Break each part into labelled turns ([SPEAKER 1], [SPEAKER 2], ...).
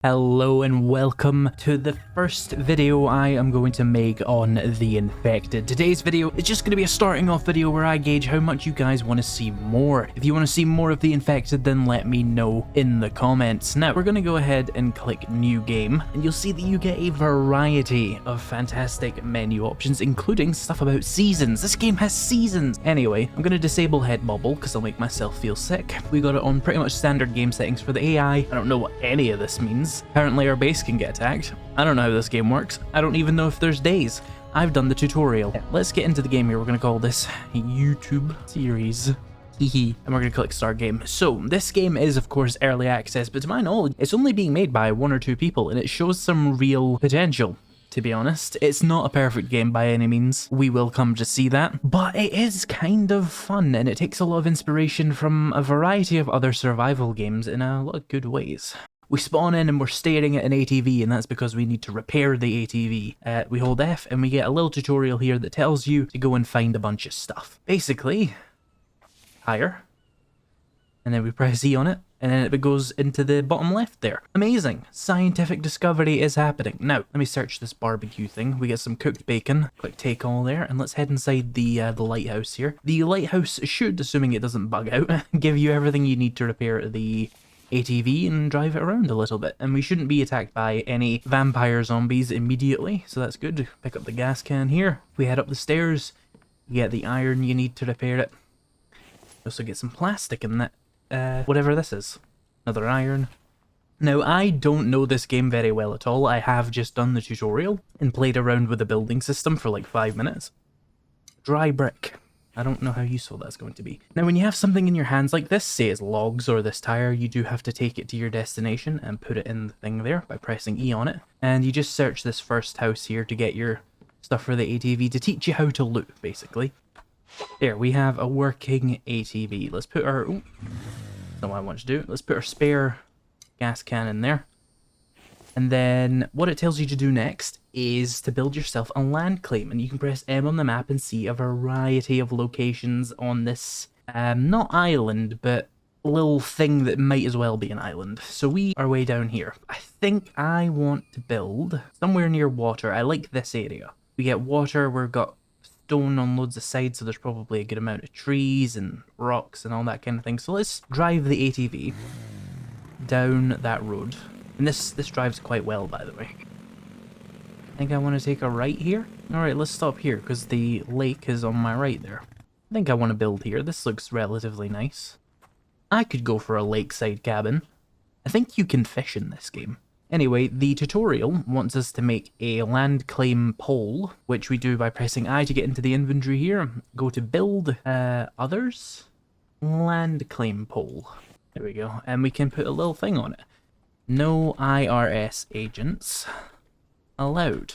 [SPEAKER 1] Hello and welcome to the first video I am going to make on the Infected. Today's video is just going to be a starting off video where I gauge how much you guys want to see more. If you want to see more of the Infected, then let me know in the comments. Now, we're going to go ahead and click New Game, and you'll see that you get a variety of fantastic menu options, including stuff about seasons. This game has seasons! Anyway, I'm going to disable Head Bubble because I'll make myself feel sick. We got it on pretty much standard game settings for the AI. I don't know what any of this means. Apparently our base can get attacked. I don't know how this game works. I don't even know if there's days. I've done the tutorial. Let's get into the game here. We're going to call this YouTube series. Hehe. And we're going to click start game. So this game is of course early access, but to my knowledge it's only being made by 1 or 2 people and it shows some real potential. To be honest, it's not a perfect game by any means. We will come to see that. But it is kind of fun and it takes a lot of inspiration from a variety of other survival games in a lot of good ways. We spawn in and we're staring at an ATV, and that's because we need to repair the ATV. We hold F and we get a little tutorial here that tells you to go and find a bunch of stuff. Basically, higher, and then we press E on it, and then it goes into the bottom left there. Amazing. Scientific discovery is happening. Now, let me search this barbecue thing. We get some cooked bacon. Quick take all there, and let's head inside the lighthouse here. The lighthouse should, assuming it doesn't bug out, give you everything you need to repair the ATV and drive it around a little bit, and we shouldn't be attacked by any vampire zombies immediately, so that's good. Pick up the gas can here. We head up the stairs, you get the iron you need to repair it. Also get some plastic in that, whatever this is. Another iron. Now, I don't know this game very well at all. I have just done the tutorial and played around with the building system for like 5 minutes. Dry brick. I don't know how useful that's going to be. Now, when you have something in your hands like this, say it's logs or this tire, you do have to take it to your destination and put it in the thing there by pressing E on it. And you just search this first house here to get your stuff for the ATV to teach you how to loot, basically. There, we have a working ATV. Let's put our... Ooh, that's not what I want to do. Let's put our spare gas can in there. And then what it tells you to do next is to build yourself a land claim, and you can press M on the map and see a variety of locations on this, not island, but little thing that might as well be an island. So we are way down here. I think I want to build somewhere near water. I like this area. We get water, we've got stone on loads of sides, so there's probably a good amount of trees and rocks and all that kind of thing. So let's drive the ATV down that road. And this drives quite well, by the way. I think I want to take a right here. Alright, let's stop here, because the lake is on my right there. I think I want to build here. This looks relatively nice. I could go for a lakeside cabin. I think you can fish in this game. Anyway, the tutorial wants us to make a land claim pole, which we do by pressing I to get into the inventory here. Go to build, others, land claim pole. There we go. And we can put a little thing on it. No IRS agents allowed.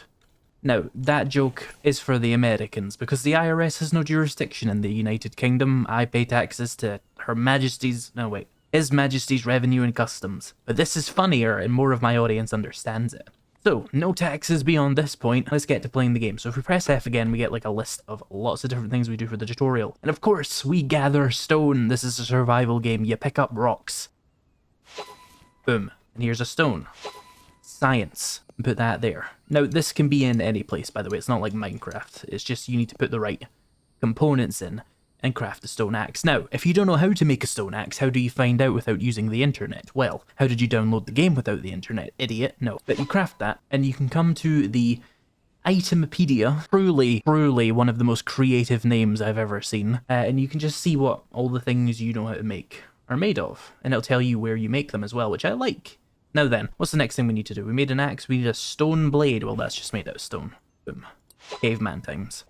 [SPEAKER 1] Now, that joke is for the Americans, because the IRS has no jurisdiction in the United Kingdom. I pay taxes to His Majesty's Revenue and Customs. But this is funnier and more of my audience understands it. So, no taxes beyond this point. Let's get to playing the game. So if we press F again, we get like a list of lots of different things we do for the tutorial. And of course, we gather stone. This is a survival game. You pick up rocks. Boom. And here's a stone. Science. Put that there. Now, this can be in any place, by the way. It's not like Minecraft. It's just you need to put the right components in and craft a stone axe. Now, if you don't know how to make a stone axe, how do you find out without using the internet? Well, how did you download the game without the internet, idiot? No. But you craft that, and you can come to the Itemopedia. Truly one of the most creative names I've ever seen. And you can just see what all the things you know how to make are made of. And it'll tell you where you make them as well, which I like. Now then, what's the next thing we need to do? We made an axe, we need a stone blade. Well, that's just made out of stone. Boom. Caveman times.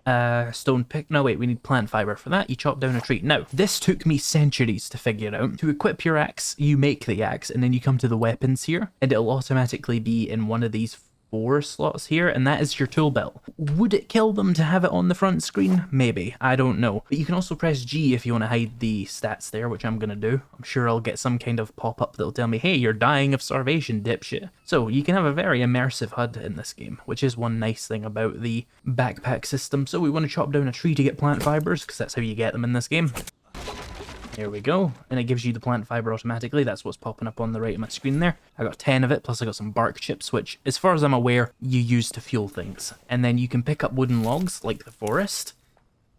[SPEAKER 1] Stone pick. No, wait, we need plant fiber for that. You chop down a tree. Now, this took me centuries to figure out. To equip your axe, you make the axe, and then you come to the weapons here, and it'll automatically be in one of these 4 slots here, and that is your tool belt. Would it kill them to have it on the front screen? Maybe. I don't know. But you can also press G if you want to hide the stats there, which I'm going to do. I'm sure I'll get some kind of pop-up that'll tell me, hey, you're dying of starvation, dipshit. So you can have a very immersive HUD in this game, which is one nice thing about the backpack system. So we want to chop down a tree to get plant fibers, because that's how you get them in this game. There we go. And it gives you the plant fiber automatically. That's what's popping up on the right of my screen there. I got 10 of it, plus I got some bark chips, which, as far as I'm aware, you use to fuel things. And then you can pick up wooden logs, like the forest.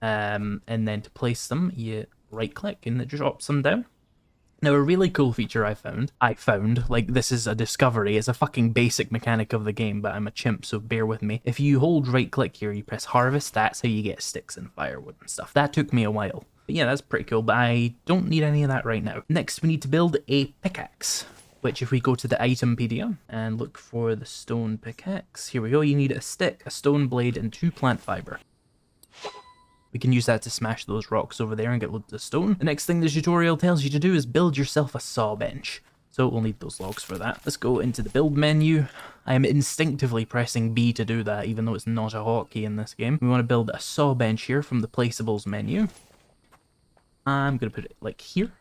[SPEAKER 1] And then to place them, you right-click and it drops them down. Now, a really cool feature I found, like, this is a discovery, it's a fucking basic mechanic of the game, but I'm a chimp, so bear with me. If you hold right-click here, you press harvest, that's how you get sticks and firewood and stuff. That took me a while. But yeah, that's pretty cool, but I don't need any of that right now. Next, we need to build a pickaxe, which if we go to the Itempedia and look for the stone pickaxe, here we go, you need a stick, a stone blade, and 2 plant fiber. We can use that to smash those rocks over there and get loads of stone. The next thing the tutorial tells you to do is build yourself a saw bench. So we'll need those logs for that. Let's go into the build menu. I am instinctively pressing B to do that, even though it's not a hotkey in this game. We want to build a saw bench here from the placeables menu. I'm going to put it like here.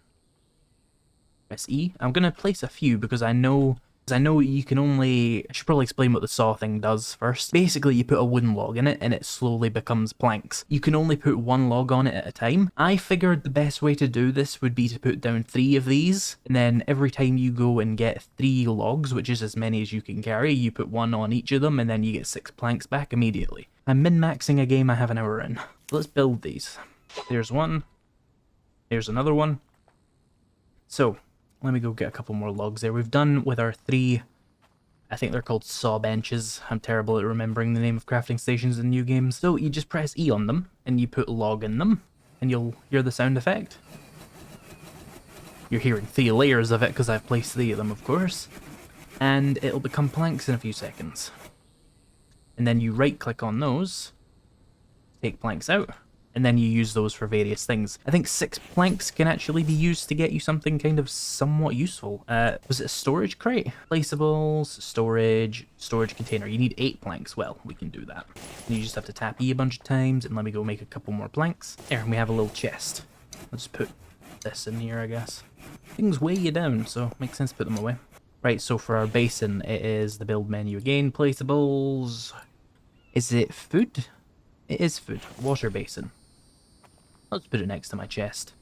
[SPEAKER 1] Press E. I'm going to place a few because I know you can only... I should probably explain what the saw thing does first. Basically, you put a wooden log in it and it slowly becomes planks. You can only put 1 log on it at a time. I figured the best way to do this would be to put down 3 of these, and then every time you go and get 3 logs, which is as many as you can carry, you put 1 on each of them and then you get 6 planks back immediately. I'm min-maxing a game I have an hour in. So let's build these. There's one. There's another one. So, let me go get a couple more logs there. We've done with our 3, I think they're called saw benches. I'm terrible at remembering the name of crafting stations in new games. So you just press E on them, and you put log in them, and you'll hear the sound effect. You're hearing 3 layers of it, because I've placed 3 of them, of course. And it'll become planks in a few seconds. And then you right-click on those, take planks out, and then you use those for various things. I think 6 planks can actually be used to get you something kind of somewhat useful. Was it a storage crate? Placeables, storage container. You need 8 planks. Well, we can do that. And you just have to tap E a bunch of times, and let me go make a couple more planks. There, and we have a little chest. I'll just put this in here, I guess. Things weigh you down, so it makes sense to put them away. Right, so for our basin, it is the build menu again. Placeables. Is it food? It is food. Water basin. Let's put it next to my chest.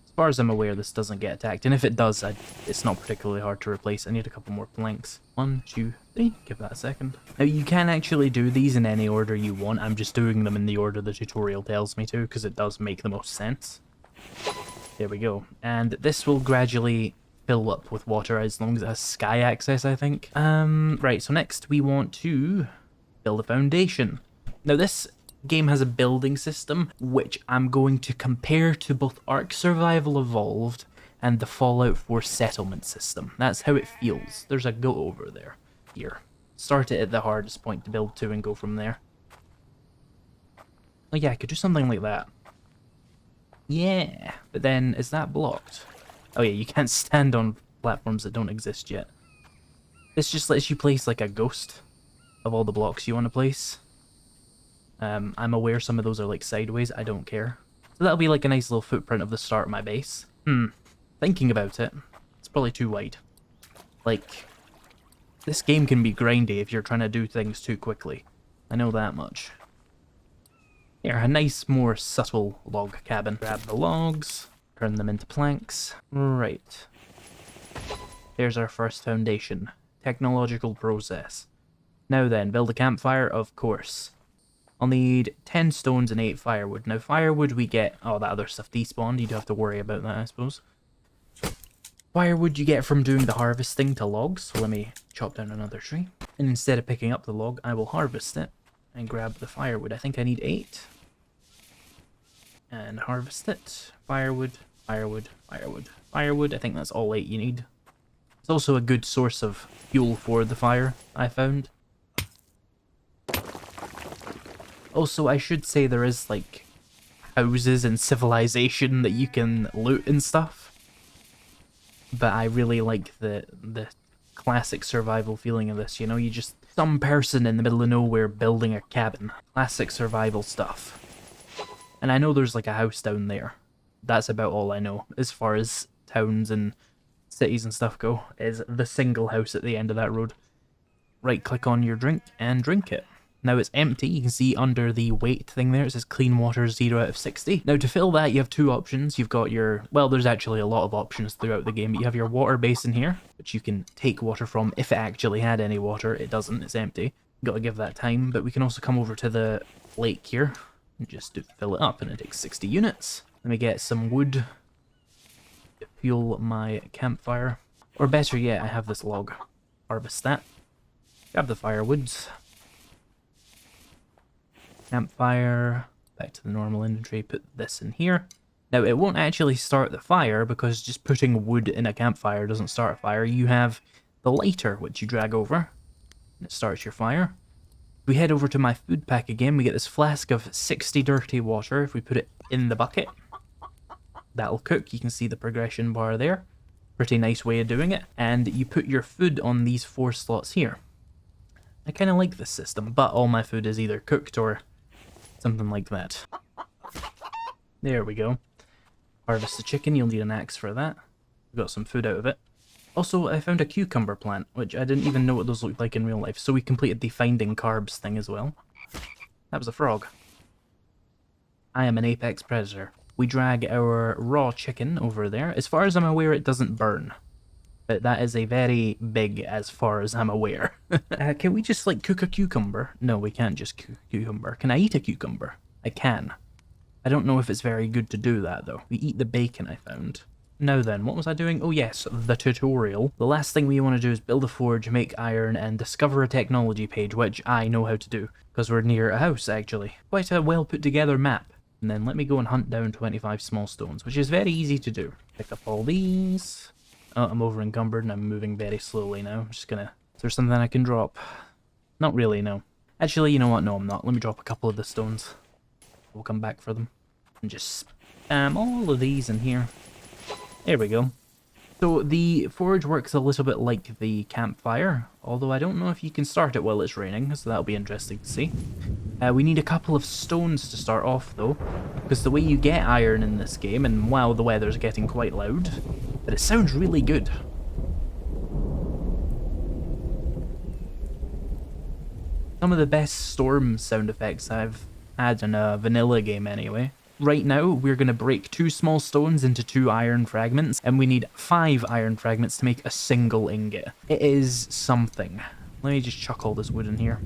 [SPEAKER 1] As far as I'm aware, this doesn't get attacked, and if it does, it's not particularly hard to replace. I need a couple more planks. 1, 2, 3. Give that a second. Now, you can actually do these in any order you want. I'm just doing them in the order the tutorial tells me to, because it does make the most sense. There we go. And this will gradually fill up with water as long as it has sky access, I think. Right, so next we want to build a foundation. Now, this game has a building system which I'm going to compare to both Ark Survival Evolved and the Fallout 4 settlement system. That's how it feels. There's a goat over there. Here. Start it at the hardest point to build to and go from there. Oh yeah, I could do something like that. Yeah, but then is that blocked? Oh yeah, you can't stand on platforms that don't exist yet. This just lets you place like a ghost of all the blocks you want to place. I'm aware some of those are like sideways, I don't care. So that'll be like a nice little footprint of the start of my base. Thinking about it, it's probably too wide. Like, this game can be grindy if you're trying to do things too quickly. I know that much. Here, a nice, more subtle log cabin. Grab the logs, turn them into planks. Right. There's our first foundation. Technological process. Now then, build a campfire, of course. I'll need 10 stones and 8 firewood. Now, firewood we get... Oh, that other stuff despawned. You don't have to worry about that, I suppose. Firewood you get from doing the harvesting to logs. So let me chop down another tree. And instead of picking up the log, I will harvest it and grab the firewood. I think I need 8. And harvest it. Firewood, firewood, firewood, firewood. I think that's all 8 you need. It's also a good source of fuel for the fire, I found. Also, I should say there is, like, houses and civilization that you can loot and stuff. But I really like the classic survival feeling of this, you know? You just... some person in the middle of nowhere building a cabin. Classic survival stuff. And I know there's, like, a house down there. That's about all I know, as far as towns and cities and stuff go, is the single house at the end of that road. Right-click on your drink and drink it. Now it's empty. You can see under the weight thing there, it says clean water 0 out of 60. Now to fill that, you have two options. You've got your, well, there's actually a lot of options throughout the game, but you have your water basin here, which you can take water from if it actually had any water. It doesn't, it's empty. Got to give that time, but we can also come over to the lake here and just fill it up, and it takes 60 units. Let me get some wood to fuel my campfire. Or better yet, I have this log. Harvest that. Grab the firewoods. Campfire, back to the normal inventory, put this in here. Now it won't actually start the fire because just putting wood in a campfire doesn't start a fire. You have the lighter, which you drag over, and it starts your fire. If we head over to my food pack again, we get this flask of 60 dirty water. If we put it in the bucket, that'll cook. You can see the progression bar there. Pretty nice way of doing it. And you put your food on these 4 slots here. I kind of like this system, but all my food is either cooked or something like that. There we go. Harvest the chicken, you'll need an axe for that. We got some food out of it. Also, I found a cucumber plant, which I didn't even know what those looked like in real life, so we completed the finding carbs thing as well. That was a frog. I am an apex predator. We drag our raw chicken over there. As far as I'm aware, it doesn't burn. But that is a very big as far as I'm aware. Can we just, like, cook a cucumber? No, we can't just cook a cucumber. Can I eat a cucumber? I can. I don't know if it's very good to do that, though. We eat the bacon, I found. Now then, what was I doing? Oh yes, the tutorial. The last thing we want to do is build a forge, make iron, and discover a technology page, which I know how to do, because we're near a house, actually. Quite a well put together map. And then let me go and hunt down 25 small stones, which is very easy to do. Pick up all these. Oh, I'm over encumbered and I'm moving very slowly now. I'm just gonna... Is there something I can drop? Not really, no. Actually, you know what? No, I'm not. Let me drop a couple of the stones. We'll come back for them. And just spam all of these in here. There we go. So the forge works a little bit like the campfire, although I don't know if you can start it while it's raining, so that'll be interesting to see. We need a couple of stones to start off though, because the way you get iron in this game, and wow, the weather's getting quite loud, but it sounds really good. Some of the best storm sound effects I've had in a vanilla game anyway. Right now, we're going to break 2 small stones into 2 iron fragments, and we need 5 iron fragments to make a single ingot. It is something. Let me just chuck all this wood in here.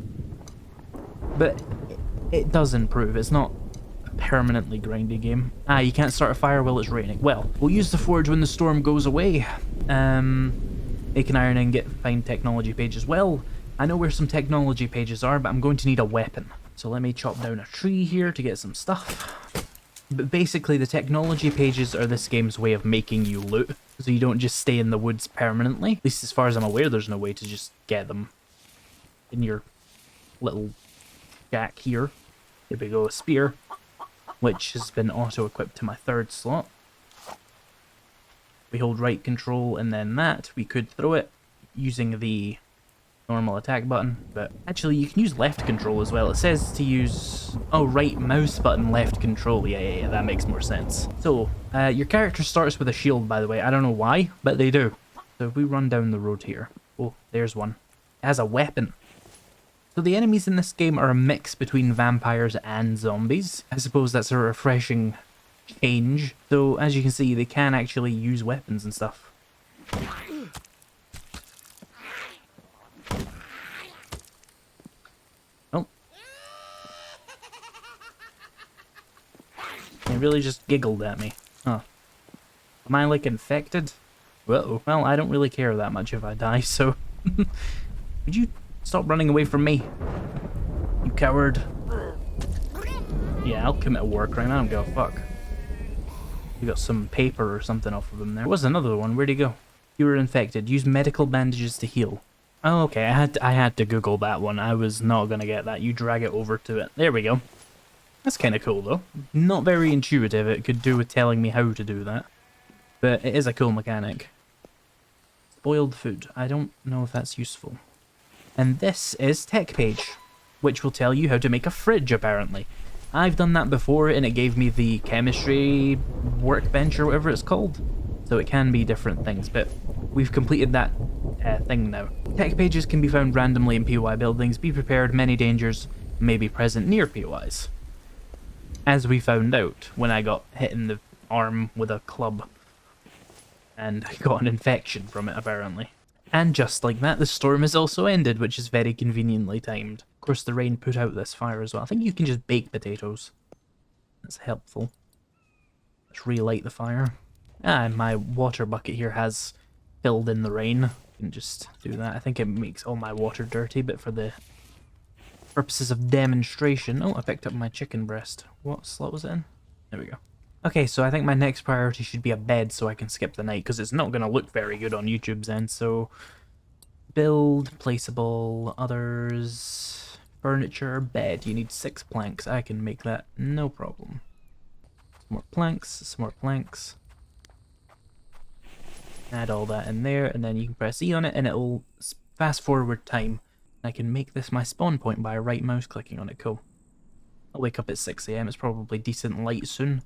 [SPEAKER 1] But it does improve. It's not a permanently grindy game. Ah, you can't start a fire while it's raining. Well, we'll use the forge when the storm goes away. Make an iron ingot, find technology page as well. I know where some technology pages are, but I'm going to need a weapon. So let me chop down a tree here to get some stuff. But basically, the technology pages are this game's way of making you loot, so you don't just stay in the woods permanently. At least as far as I'm aware, there's no way to just get them in your little shack here. Here we go, a spear, which has been auto-equipped to my 3rd slot. We hold right control and then that. We could throw it using the normal attack button, but actually you can use left control as well. It says to use, oh, right mouse button, left control. Yeah, that makes more sense. So, your character starts with a shield, by the way. I don't know why, but they do. So if we run down the road here, oh, there's one. It has a weapon. So the enemies in this game are a mix between vampires and zombies. I suppose that's a refreshing change. So as you can see, they can actually use weapons and stuff. They really just giggled at me. Huh. Am I, like, infected? Uh-oh. Well, I don't really care that much if I die, so... Would you stop running away from me? You coward. Yeah, I'll commit a war crime. I don't give a fuck. You got some paper or something off of him there. There was another one. Where'd he go? You were infected. Use medical bandages to heal. Oh, okay. I had to Google that one. I was not gonna get that. You drag it over to it. There we go. That's kind of cool, though. Not very intuitive. It could do with telling me how to do that. But it is a cool mechanic. Spoiled food. I don't know if that's useful. And this is Tech Page, which will tell you how to make a fridge, apparently. I've done that before, and it gave me the chemistry workbench, or whatever it's called. So it can be different things, but we've completed that thing now. Tech pages can be found randomly in POI buildings. Be prepared, many dangers. may be present near POIs. As we found out when I got hit in the arm with a club and got an infection from it, apparently. And just like that, the storm has also ended, which is very conveniently timed. Of course, the rain put out this fire as well. I think you can just bake potatoes. That's helpful. Let's relight the fire. And my water bucket here has filled in the rain. You can just do that. I think it makes all my water dirty, but for the purposes of demonstration... Oh, I picked up my chicken breast. What slot was it in? There we go. Okay, so I think my next priority should be a bed so I can skip the night, because it's not going to look very good on YouTube's end, so... Build, placeable, others... Furniture, bed. You need 6 planks. I can make that, no problem. Some more planks, some more planks. Add all that in there, and then you can press E on it, and it'll fast forward time. I can make this my spawn point by right mouse clicking on it. Cool. I'll wake up at 6 AM. It's probably decent light soon.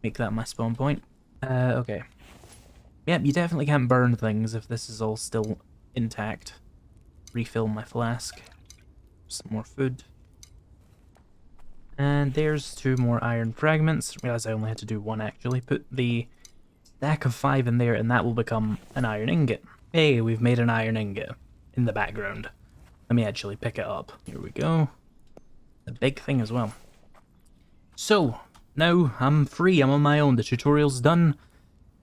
[SPEAKER 1] Make that my spawn point. Okay. Yep, you definitely can't burn things if this is all still intact. Refill my flask. Some more food. And there's 2 more iron fragments. Realize I only had to do 1 actually. Put the stack of 5 in there and that will become an iron ingot. Hey, we've made an iron ingot in the background. Let me actually pick it up. Here we go. A big thing as well. So, now I'm free, I'm on my own, the tutorial's done.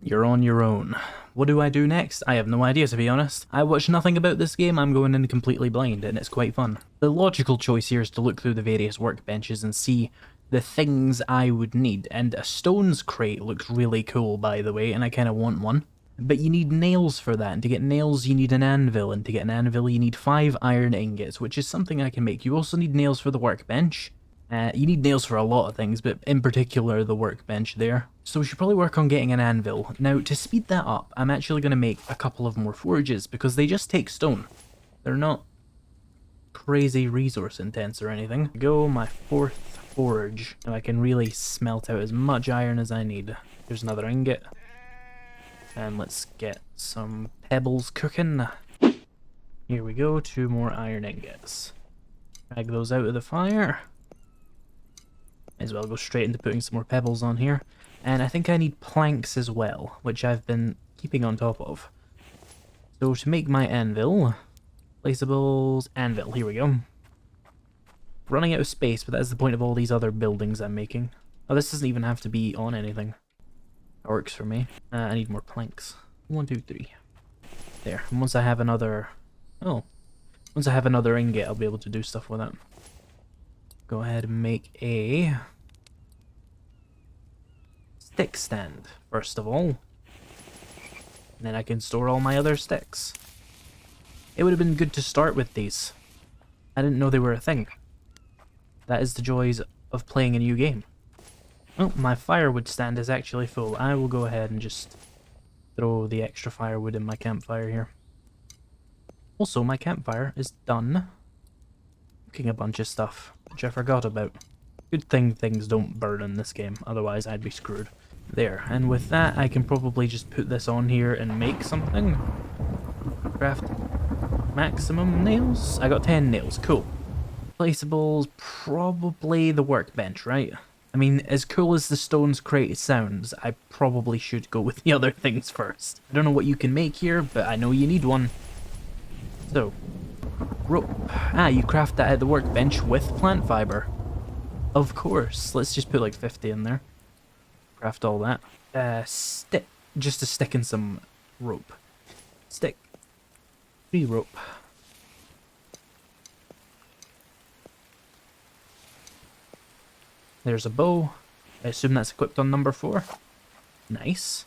[SPEAKER 1] You're on your own. What do I do next? I have no idea, to be honest. I watch nothing about this game, I'm going in completely blind, and it's quite fun. The logical choice here is to look through the various workbenches and see the things I would need, and a stones crate looks really cool, by the way, and I kind of want one. But you need nails for that, and to get nails you need an anvil, and to get an anvil you need 5 iron ingots, which is something I can make. You also need nails for the workbench. You need nails for a lot of things, but in particular the workbench there. So we should probably work on getting an anvil. Now, to speed that up, I'm actually going to make a couple of more forges, because they just take stone. They're not crazy resource intense or anything. Go, my 4th forge. Now I can really smelt out as much iron as I need. There's another ingot. And let's get some pebbles cooking. Here we go, 2 more iron ingots. Drag those out of the fire. Might as well go straight into putting some more pebbles on here. And I think I need planks as well, which I've been keeping on top of. So to make my anvil, placeables, anvil, here we go. Running out of space, but that's the point of all these other buildings I'm making. Oh, this doesn't even have to be on anything. That works for me. I need more planks. 1, 2, 3. There. And once I have another... Oh. Once I have another ingot, I'll be able to do stuff with it. Go ahead and make a... stick stand, first of all. And then I can store all my other sticks. It would have been good to start with these. I didn't know they were a thing. That is the joys of playing a new game. Oh, my firewood stand is actually full. I will go ahead and just throw the extra firewood in my campfire here. Also, my campfire is done cooking a bunch of stuff, which I forgot about. Good thing things don't burn in this game, otherwise I'd be screwed. There, and with that I can probably just put this on here and make something. Craft maximum nails? I got 10 nails, cool. Placeables, probably the workbench, right? I mean, as cool as the stones crate sounds, I probably should go with the other things first. I don't know what you can make here, but I know you need one. So, rope. Ah, you craft that at the workbench with plant fiber. Of course. Let's just put like 50 in there. Craft all that. Stick. Just a stick and some rope. Stick. 3 rope. There's a bow. I assume that's equipped on number 4. Nice.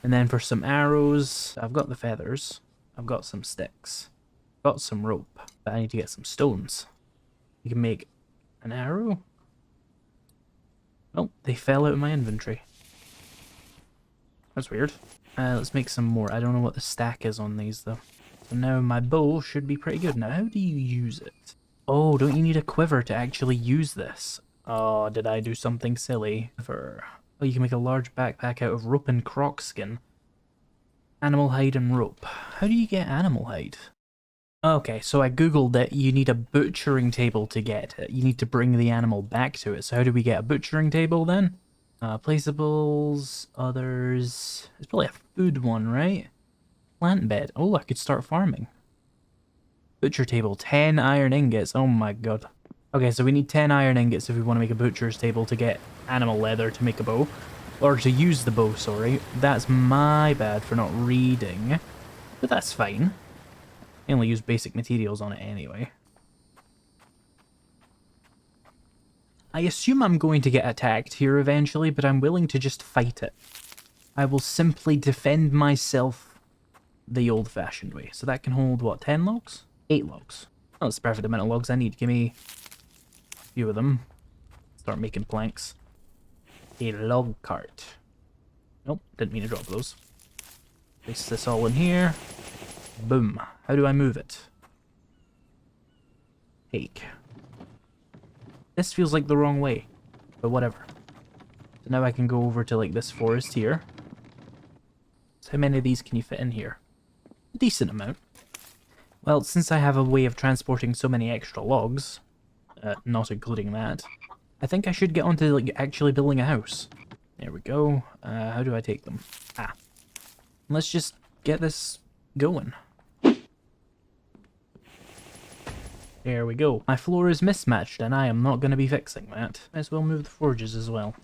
[SPEAKER 1] And then for some arrows, I've got the feathers. I've got some sticks. Got some rope. But I need to get some stones. You can make an arrow. Oh, they fell out of my inventory. That's weird. Let's make some more. I don't know what the stack is on these though. So now my bow should be pretty good. Now how do you use it? Oh, don't you need a quiver to actually use this? Oh, did I do something silly? Oh, you can make a large backpack out of rope and croc skin. Animal hide and rope. How do you get animal hide? Okay, so I googled it. You need a butchering table to get it. You need to bring the animal back to it. So how do we get a butchering table then? Placeables, others. It's probably a food one, right? Plant bed. Oh, I could start farming. Butcher table, 10 iron ingots. Oh my god. Okay, so we need 10 iron ingots if we want to make a butcher's table to get animal leather to make a bow. Or to use the bow, sorry. That's my bad for not reading. But that's fine. I only use basic materials on it anyway. I assume I'm going to get attacked here eventually, but I'm willing to just fight it. I will simply defend myself the old-fashioned way. So that can hold, what, 10 logs? 8 logs. Oh, that's the perfect amount of logs I need. Give me a few of them. Start making planks. A log cart. Nope, didn't mean to drop those. Place this all in here. Boom. How do I move it? Take. This feels like the wrong way, but whatever. So now I can go over to like this forest here. So how many of these can you fit in here? A decent amount. Well, since I have a way of transporting so many extra logs, not including that, I think I should get onto like actually building a house. There we go. How do I take them? Ah. Let's just get this going. There we go. My floor is mismatched and I am not going to be fixing that. Might as well move the forges as well.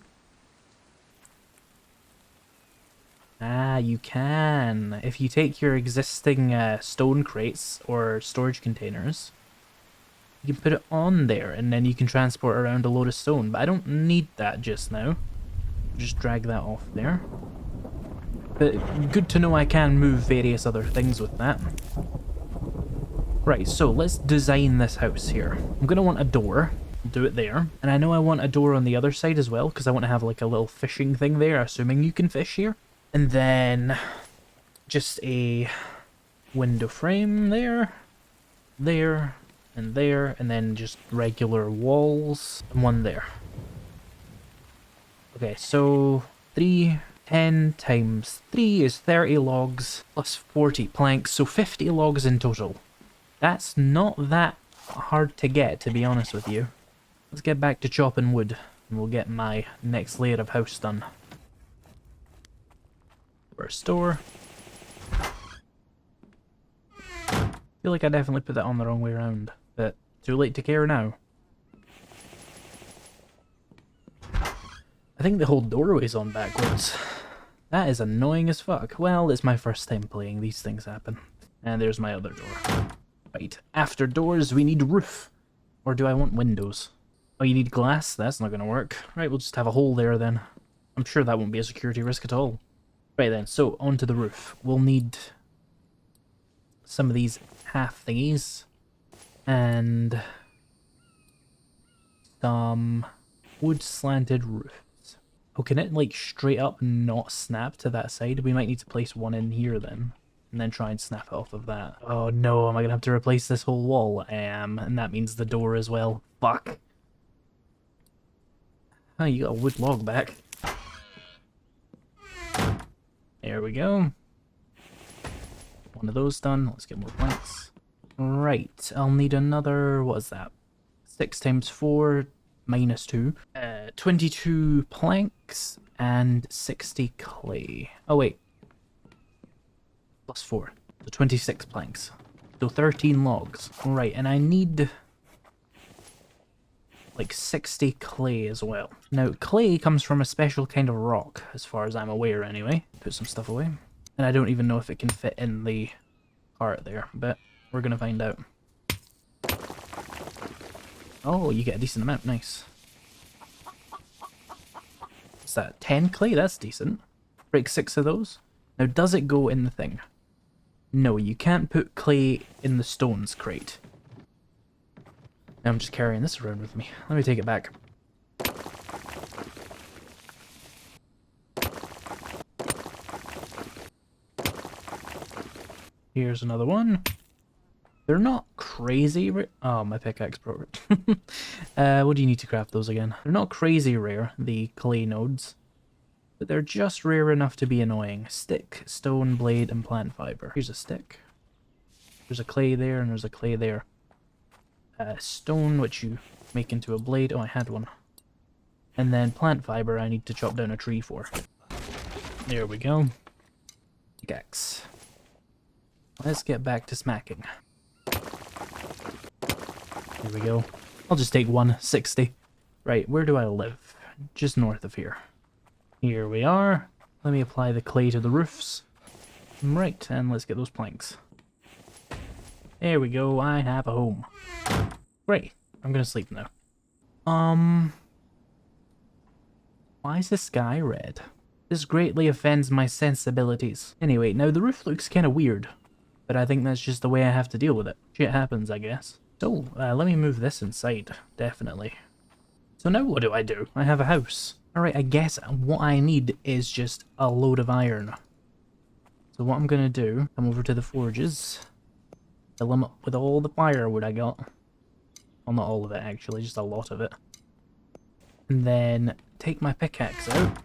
[SPEAKER 1] Ah, you can. If you take your existing stone crates or storage containers, you can put it on there and then you can transport around a load of stone. But I don't need that just now. Just drag that off there. But good to know I can move various other things with that. Right, so let's design this house here. I'm going to want a door. I'll do it there. And I know I want a door on the other side as well, because I want to have like a little fishing thing there, assuming you can fish here. And then just a window frame there, there, and there, and then just regular walls, and one there. Okay, so 10 times 3 is 30 logs plus 40 planks, so 50 logs in total. That's not that hard to get, to be honest with you. Let's get back to chopping wood, and we'll get my next layer of house done. Restore. I feel like I definitely put that on the wrong way around, but too late to care now. I think the whole doorway's on backwards. That is annoying as fuck. Well, it's my first time playing, these things happen. And there's my other door. Right, after doors we need roof. Or do I want windows? Oh, you need glass? That's not gonna work. Right, we'll just have a hole there then. I'm sure that won't be a security risk at all. Right then, so onto the roof. We'll need some of these half thingies. And some wood slanted roofs. Oh, can it like straight up not snap to that side? We might need to place one in here then. And then try and snap it off of that. Oh no, am I gonna have to replace this whole wall? I am, and that means the door as well. Fuck. Oh, you got a wood log back. There we go. One of those done. Let's get more planks. Right, I'll need another, what is that? 6 times 4 minus 2. 22 planks and 60 clay. Oh wait. Plus 4. So 26 planks. So 13 logs. Right, and I need like 60 clay as well. Now, clay comes from a special kind of rock, as far as I'm aware anyway. Put some stuff away. And I don't even know if it can fit in the cart there, but we're gonna find out. Oh, you get a decent amount, nice. What's that, 10 clay? That's decent. Break 6 of those. Now, does it go in the thing? No, you can't put clay in the stones crate. Now I'm just carrying this around with me. Let me take it back. Here's another one. They're not crazy rare. Oh, my pickaxe broke. What do you need to craft those again? They're not crazy rare, the clay nodes. But they're just rare enough to be annoying. Stick, stone, blade, and plant fiber. Here's a stick. There's a clay there, and there's a clay there. Stone, which you make into a blade. Oh, I had one. And then plant fiber I need to chop down a tree for. There we go. Pickaxe. Let's get back to smacking. There we go. I'll just take 160. Right, where do I live? Just north of here. Here we are. Let me apply the clay to the roofs. Right, and let's get those planks. There we go, I have a home. Great, I'm gonna sleep now. Why is the sky red? This greatly offends my sensibilities. Anyway, now the roof looks kind of weird, but I think that's just the way I have to deal with it. Shit happens, I guess. So, let me move this inside, definitely. So now what do? I have a house. Alright, I guess what I need is just a load of iron. So what I'm gonna do, come over to the forges, fill them up with all the firewood I got. Well, not all of it actually, just a lot of it. And then take my pickaxe out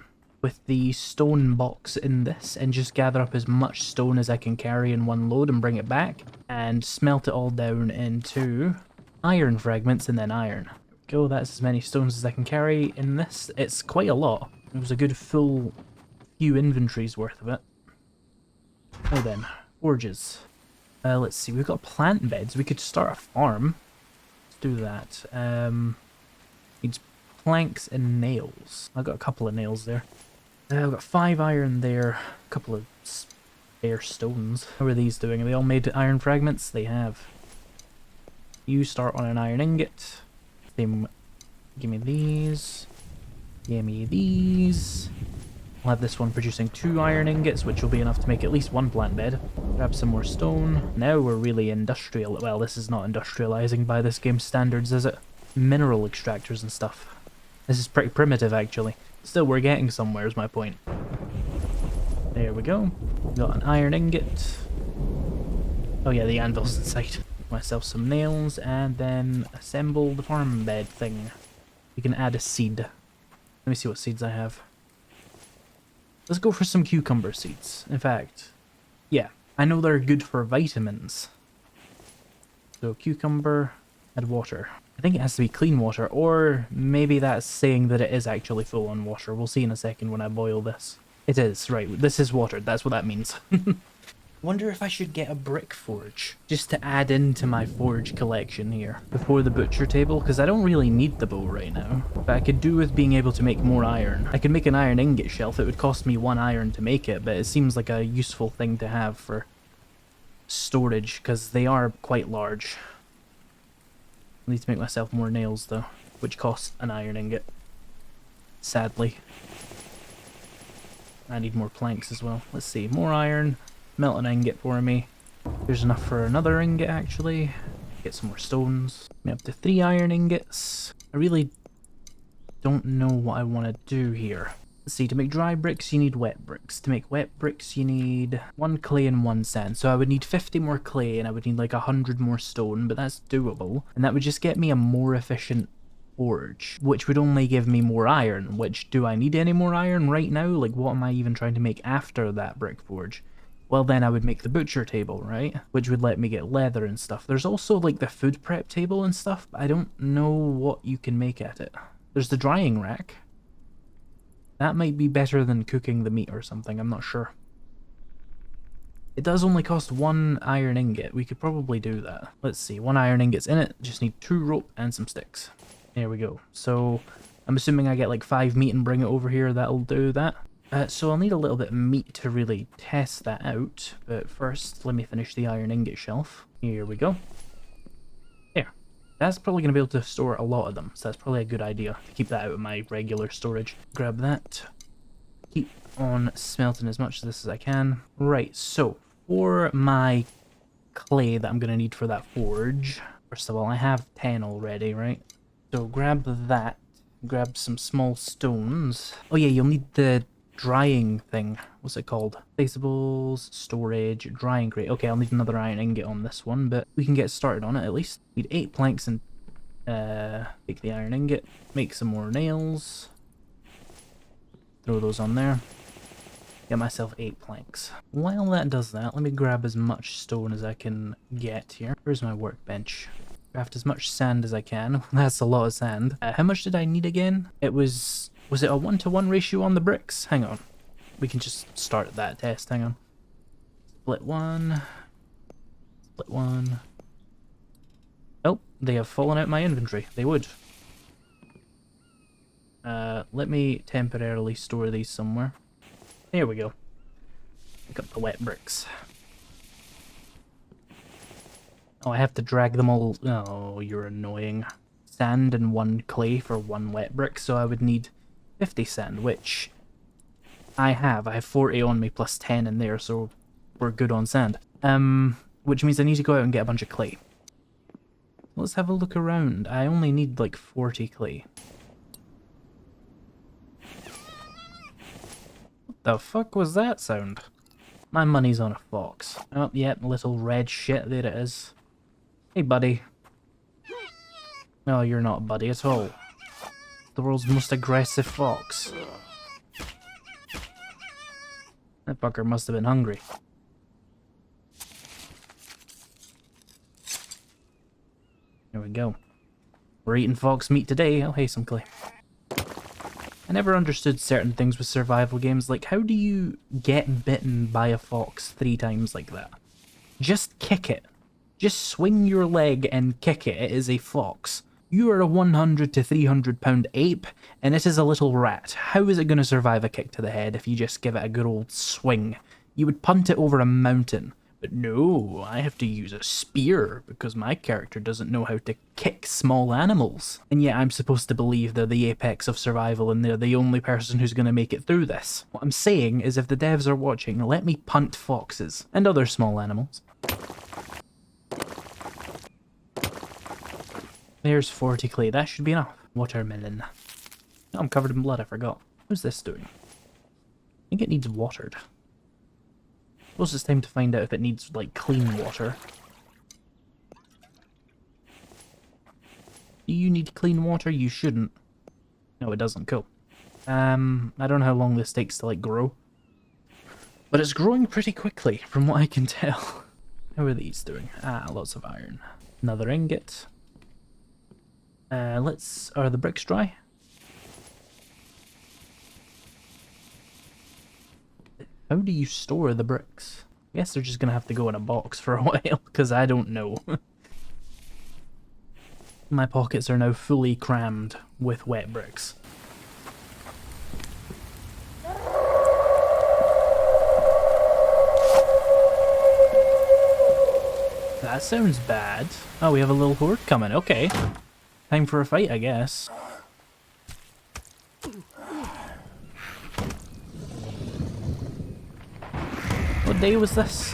[SPEAKER 1] with the stone box in this and just gather up as much stone as I can carry in one load and bring it back and smelt it all down into iron fragments and then iron. Go, that's as many stones as I can carry in this. It's quite a lot. It was a good full few inventories worth of it. Now then, forges. Let's see, we've got plant beds. We could start a farm. Let's do that. Needs planks and nails. I've got a couple of nails there. I've got 5 iron there, a couple of spare stones. How are these doing? Are they all made iron fragments? They have. You start on an iron ingot. Same. Give me these. Give me these. I'll have this one producing 2 iron ingots, which will be enough to make at least 1 plant bed. Grab some more stone. Now we're really industrial. Well, this is not industrializing by this game's standards, is it? Mineral extractors and stuff. This is pretty primitive, actually. Still, we're getting somewhere, is my point. There we go. Got an iron ingot. Oh yeah, the anvil's inside. Myself some nails, and then assemble the farm bed thing. We can add a seed. Let me see what seeds I have. Let's go for some cucumber seeds. In fact, yeah, I know they're good for vitamins. So cucumber, add water. I think it has to be clean water, or maybe that's saying that it is actually full on water. We'll see in a second when I boil this. It is, right, this is watered, that's what that means. Wonder if I should get a brick forge, just to add into my forge collection here, before the butcher table, because I don't really need the bow right now. But I could do with being able to make more iron. I could make an iron ingot shelf, it would cost me 1 iron to make it, but it seems like a useful thing to have for storage, because they are quite large. I need to make myself more nails though, which costs an iron ingot. Sadly. I need more planks as well. Let's see, more iron. Melt an ingot for me. There's enough for another ingot actually. Get some more stones. Me up to 3 iron ingots. I really don't know what I want to do here. Let's see, to make dry bricks you need wet bricks. To make wet bricks you need 1 clay and 1 sand. So I would need 50 more clay and I would need like 100 more stone, but that's doable. And that would just get me a more efficient forge, which would only give me more iron, which do I need any more iron right now? Like what am I even trying to make after that brick forge? Well then I would make the butcher table, right? Which would let me get leather and stuff. There's also like the food prep table and stuff, but I don't know what you can make at it. There's the drying rack. That might be better than cooking the meat or something, I'm not sure. It does only cost 1 iron ingot, we could probably do that. Let's see, 1 iron ingot's in it, just need 2 rope and some sticks. There we go. So, I'm assuming I get like 5 meat and bring it over here, that'll do that. So I'll need a little bit of meat to really test that out, but first, let me finish the iron ingot shelf. Here we go. There. That's probably going to be able to store a lot of them, so that's probably a good idea to keep that out of my regular storage. Grab that. Keep on smelting as much of this as I can. Right, so for my clay that I'm going to need for that forge, first of all, I have 10 already, right? So grab that. Grab some small stones. Oh yeah, you'll need the drying thing. What's it called? Placeables, storage, drying crate. Okay, I'll need another iron ingot on this one, but we can get started on it at least. Need 8 planks and take the iron ingot, make some more nails. Throw those on there. Get myself 8 planks. While that does that, let me grab as much stone as I can get here. Where's my workbench? Craft as much sand as I can. That's a lot of sand. How much did I need again? It was it a 1-to-1 ratio on the bricks? Hang on. We can just start that test. Hang on. Split one. Split one. Oh, they have fallen out my inventory. They would. Let me temporarily store these somewhere. There we go. Pick up the wet bricks. Oh, I have to drag them all. Oh, you're annoying. Sand and 1 clay for 1 wet brick, so I would need 50 sand, which I have. I have 40 on me plus 10 in there, so we're good on sand. Which means I need to go out and get a bunch of clay. Let's have a look around. I only need like 40 clay. What the fuck was that sound? My money's on a fox. Oh, yep, little red shit, there it is. Hey, buddy. No, you're not a buddy at all. The world's most aggressive fox. That fucker must have been hungry. There we go. We're eating fox meat today. Oh, hey, some clay. I never understood certain things with survival games, like how do you get bitten by a fox 3 times like that? Just kick it. Just swing your leg and kick it. It is a fox. You are a 100 to 300 pound ape, and it is a little rat. How is it going to survive a kick to the head if you just give it a good old swing? You would punt it over a mountain. But no, I have to use a spear because my character doesn't know how to kick small animals. And yet I'm supposed to believe they're the apex of survival and they're the only person who's going to make it through this. What I'm saying is if the devs are watching, let me punt foxes and other small animals. There's 40 clay, that should be enough. Watermelon. Oh, I'm covered in blood, I forgot. What's this doing? I think it needs watered. I suppose it's time to find out if it needs, like, clean water. Do you need clean water? You shouldn't. No, it doesn't. Cool. I don't know how long this takes to, like, grow. But it's growing pretty quickly, from what I can tell. How are these doing? Ah, lots of iron. Another ingot. Are the bricks dry? How do you store the bricks? I guess they're just gonna have to go in a box for a while, because I don't know. My pockets are now fully crammed with wet bricks. That sounds bad. Oh, we have a little horde coming, okay. Time for a fight, I guess. What day was this?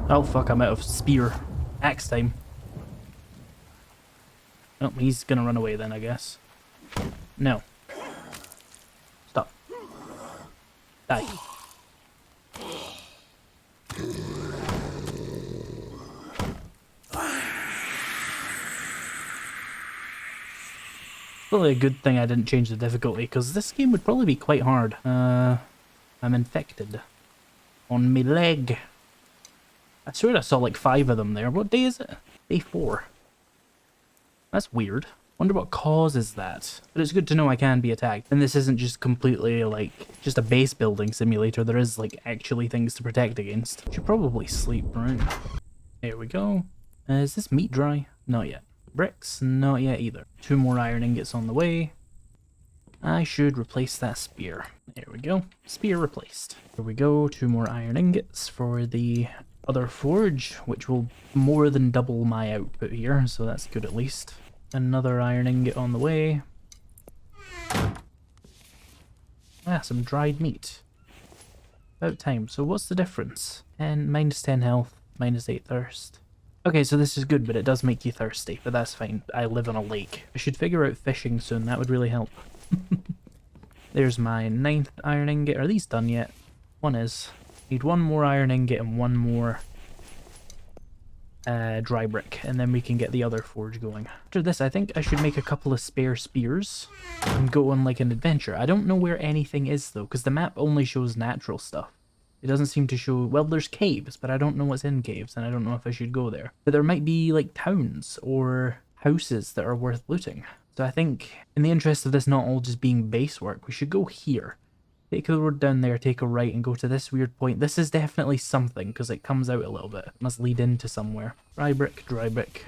[SPEAKER 1] Oh fuck, I'm out of spear. Axe time. Oh, he's gonna run away then, I guess. No. Stop. Die. Probably a good thing I didn't change the difficulty, because this game would probably be quite hard. I'm infected. On me leg. I swear I saw like 5 of them there. What day is it? Day 4. That's weird. Wonder what causes that. But it's good to know I can be attacked. And this isn't just completely like just a base building simulator. There is like actually things to protect against. Should probably sleep, right? There we go. Is this meat dry? Not yet. Bricks? Not yet either. 2 more iron ingots on the way. I should replace that spear. There we go. Spear replaced. Here we go. 2 more iron ingots for the other forge, which will more than double my output here, so that's good at least. Another iron ingot on the way. Ah, some dried meat. About time. So what's the difference? Minus 10 health, minus 8 thirst. Okay, so this is good, but it does make you thirsty, but that's fine. I live on a lake. I should figure out fishing soon, that would really help. There's my 9th iron ingot. Are these done yet? One is. Need 1 more iron ingot and 1 more dry brick, and then we can get the other forge going. After this, I think I should make a couple of spare spears and go on like an adventure. I don't know where anything is though, because the map only shows natural stuff. It doesn't seem to show, well, there's caves, but I don't know what's in caves, and I don't know if I should go there. But there might be like towns or houses that are worth looting. So I think in the interest of this not all just being base work, we should go here. Take the road down there, take a right, and go to this weird point. This is definitely something, because it comes out a little bit. It must lead into somewhere. Dry brick, dry brick.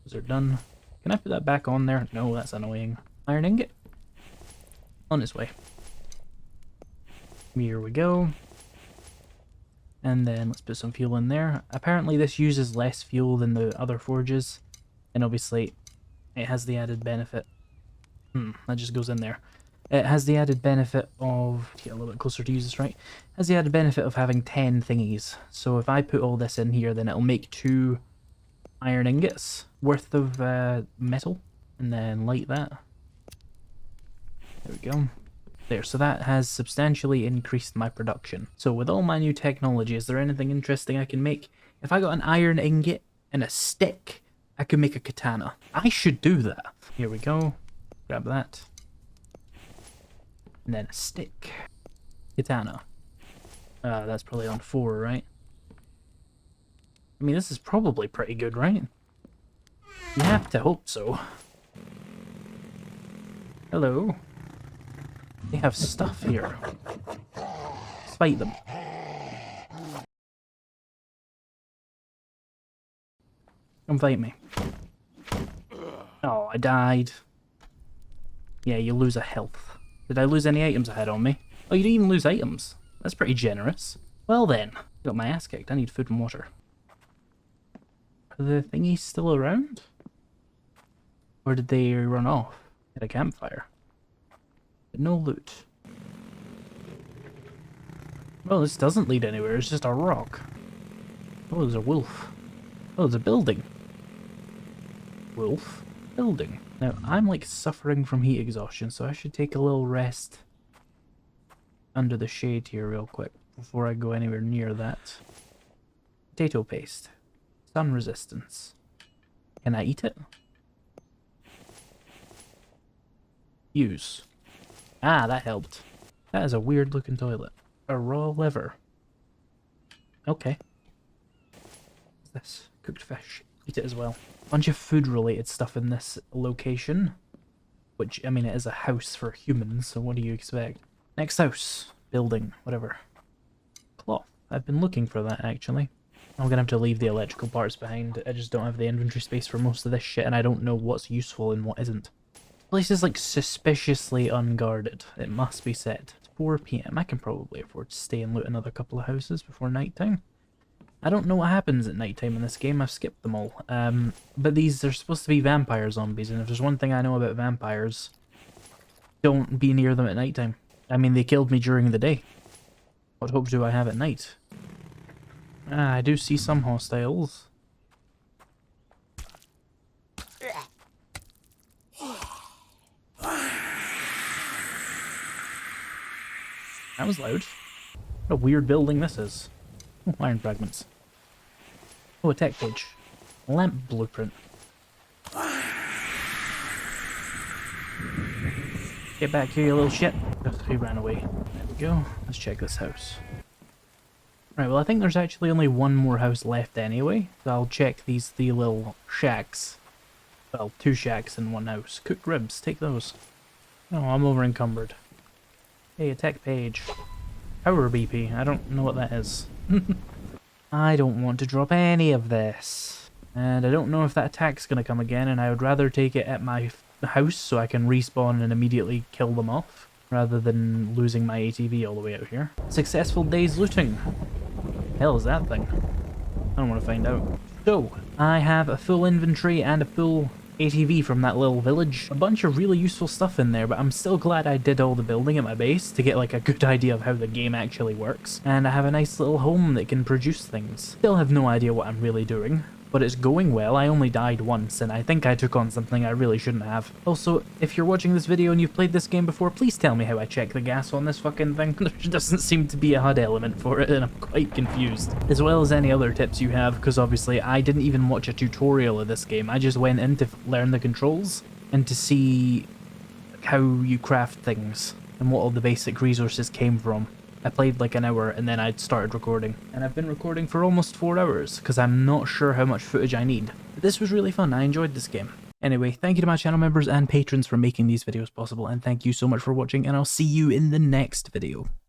[SPEAKER 1] Those are done. Can I put that back on there? No, that's annoying. Iron ingot. On its way. Here we go. And then let's put some fuel in there. Apparently this uses less fuel than the other forges. And obviously it has the added benefit. That just goes in there. It has the added benefit of, get a little bit closer to use this right, has the added benefit of having 10 thingies. So if I put all this in here, then it'll make 2 iron ingots worth of metal, and then light that. There we go. There, so that has substantially increased my production. So with all my new technology, is there anything interesting I can make? If I got an iron ingot and a stick, I could make a katana. I should do that. Here we go. Grab that. And then a stick. Katana. That's probably on 4, right? I mean, this is probably pretty good, right? You have to hope so. Hello. They have stuff here. Let's fight them. Come fight me. Oh, I died. Yeah, you lose a health. Did I lose any items I had on me? Oh, you didn't even lose items. That's pretty generous. Well then, got my ass kicked. I need food and water. Are the thingies still around? Or did they run off at a campfire? But no loot. Well, this doesn't lead anywhere. It's just a rock. Oh, there's a wolf. Oh, there's a building. Wolf. Building. Now, I'm like suffering from heat exhaustion, so I should take a little rest under the shade here real quick before I go anywhere near that. Potato paste. Sun resistance. Can I eat it? Use. Ah, that helped. That is a weird looking toilet. A raw liver. Okay. What's this? Cooked fish. Eat it as well. Bunch of food related stuff in this location. Which, I mean, it is a house for humans, so what do you expect? Next house. Building. Whatever. Cloth. I've been looking for that, actually. I'm gonna have to leave the electrical parts behind. I just don't have the inventory space for most of this shit, and I don't know what's useful and what isn't. This place is, like, suspiciously unguarded, it must be said. It's 4 PM. I can probably afford to stay and loot another couple of houses before nighttime. I don't know what happens at nighttime in this game, I've skipped them all. But these are supposed to be vampire zombies, and if there's one thing I know about vampires, don't be near them at nighttime. I mean, they killed me during the day. What hope do I have at night? Ah, I do see some hostiles. That was loud. What a weird building this is. Oh, iron fragments. Oh, a tech page. Lamp blueprint. Get back here, you little shit. Ugh, he ran away. There we go. Let's check this house. Right, well, I think there's actually only one more house left anyway. So I'll check these 3 little shacks. Well, 2 shacks in 1 house. Cooked ribs, take those. Oh, I'm over encumbered. Hey, a tech page. Power BP, I don't know what that is. I don't want to drop any of this. And I don't know if that attack's gonna come again, and I would rather take it at my house so I can respawn and immediately kill them off, rather than losing my ATV all the way out here. Successful day's looting. Hell is that thing? I don't want to find out. So, I have a full inventory and a full ATV from that little village. A bunch of really useful stuff in there, but I'm still glad I did all the building at my base to get like a good idea of how the game actually works. And I have a nice little home that can produce things. Still have no idea what I'm really doing. but it's going well. I only died once, and I think I took on something I really shouldn't have. Also, if you're watching this video and you've played this game before, please tell me how I check the gas on this fucking thing. There doesn't seem to be a HUD element for it, and I'm quite confused. As well as any other tips you have, because obviously I didn't even watch a tutorial of this game. I just went in to learn the controls and to see how you craft things and what all the basic resources came from. I played like an hour and then I started recording, and I've been recording for almost 4 hours because I'm not sure how much footage I need. But this was really fun. I enjoyed this game. Anyway, thank you to my channel members and patrons for making these videos possible, and thank you so much for watching, and I'll see you in the next video.